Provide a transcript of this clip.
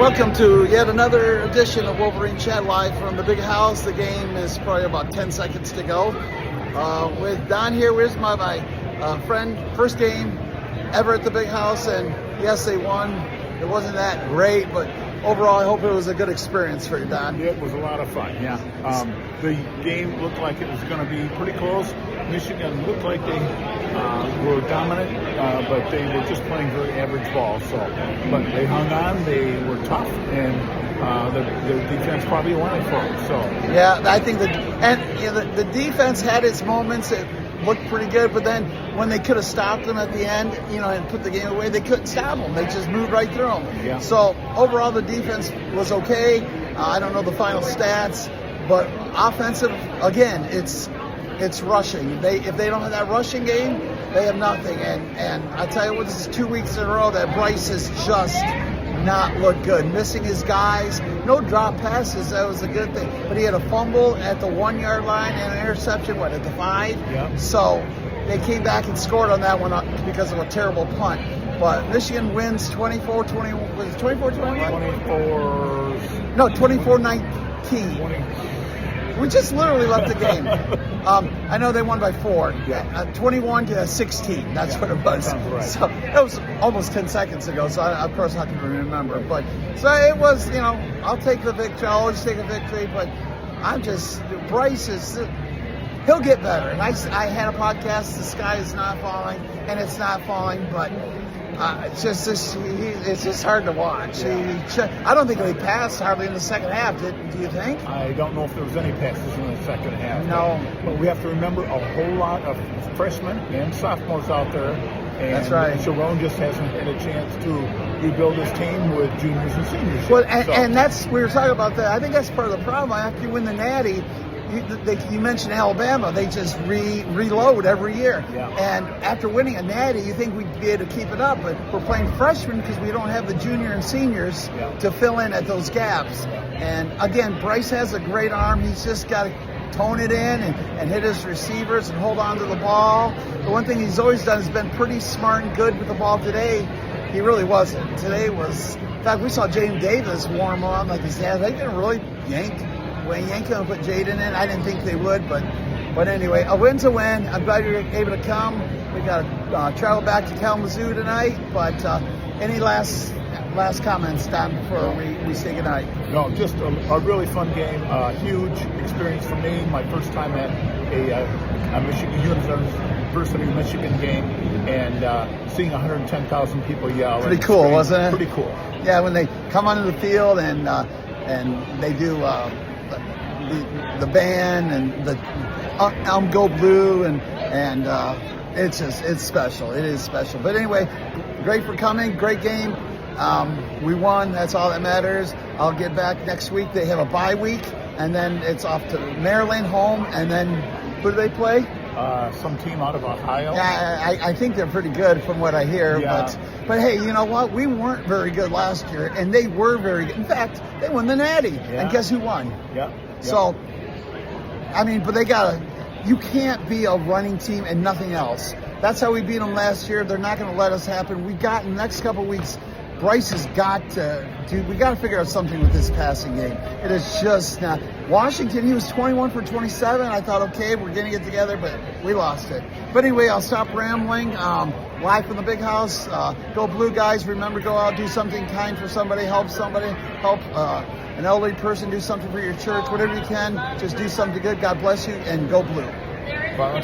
Welcome to yet another edition of Wolverine Chat live from the big house. The game is probably about 10 seconds to go. With Don here, where's my friend, first game ever at the big house, and yes, they won. It wasn't that great, but overall, I hope it was a good experience for you, Don. It was a lot of fun, yeah. The game looked like it was going to be pretty close. Michigan looked like they were dominant, but they were just playing very average ball. But they hung on, they were tough, and the defense probably won it for them. So yeah, I think the defense had its moments. It looked pretty good, but then when they could have stopped them at the end, and put the game away, they couldn't stop them. They just moved right through them. Yeah. So overall, the defense was okay. I don't know the final stats, but offensive, again, it's rushing. If they don't have that rushing game, they have nothing. And I tell you what, this is 2 weeks in a row that Bryce has just not looked good. Missing his guys, no drop passes. That was a good thing. But he had a fumble at the 1 yard line and an interception, at the 5? Yeah. So they came back and scored on that one because of a terrible punt. But Michigan wins 24-20. Was it 24-21? 24. No, 24-19. 20. We just literally left the game. I know they won by 4. Yeah. 21-16. That's what it was. That sounds right. So that was almost 10 seconds ago. So of course I can remember. But so it was. I'll take the victory. I'll always take a victory. But Bryce is. He'll get better. And I had a podcast. The sky is not falling, and it's not falling. But it's just hard to watch. Yeah. I don't think he passed hardly in the second half. Do you think? I don't know if there was any passes in the second half. No. But we have to remember a whole lot of freshmen and sophomores out there. And That's right. Sharon just hasn't had a chance to rebuild his team with juniors and seniors. Well, and that's, we were talking about that. I think that's part of the problem. After you win the Natty, you mentioned Alabama. They just reload every year. Yeah. And after winning a Natty, you think we'd be able to keep it up. But we're playing freshmen because we don't have the junior and seniors to fill in at those gaps. And again, Bryce has a great arm. He's just got to tone it in and hit his receivers and hold on to the ball. The one thing he's always done is been pretty smart and good with the ball. Today, he really wasn't. Today was, in fact, we saw Jaden Davis warm on like his dad. They can really yank him and put Jaden in. I didn't think they would, but anyway, a win's a win. I'm glad you're able to come. We got to travel back to Kalamazoo tonight. But any last comments, Don, before we say goodnight? No, just a really fun game. A huge experience for me. My first time at a Michigan University of Michigan game, and seeing 110,000 people yell. Pretty cool, wasn't it? Pretty cool. Yeah, when they come onto the field and they do the band and the Go Blue and it's special. It is special. But anyway, great for coming. Great game. We won. That's all that matters. I'll get back next week. They have a bye week, and then it's off to Maryland home, and then who do they play? Some team out of Ohio. Yeah, I think they're pretty good from what I hear. Yeah. But hey, you know what? We weren't very good last year, and they were very good. In fact, they won the Natty. Yeah. And guess who won? Yeah. So, but you can't be a running team and nothing else. That's how we beat them last year. They're not going to let us happen. In the next couple of weeks, Bryce has got to we got to figure out something with this passing game. It is just not. Washington, he was 21 for 27. I thought, okay, we're getting it together, but we lost it. But anyway, I'll stop rambling. Live from the big house. Go Blue, guys. Remember, go out, do something kind for somebody, help an elderly person, do something for your church, whatever you can. Just do something good. God bless you, and go Blue. Bye.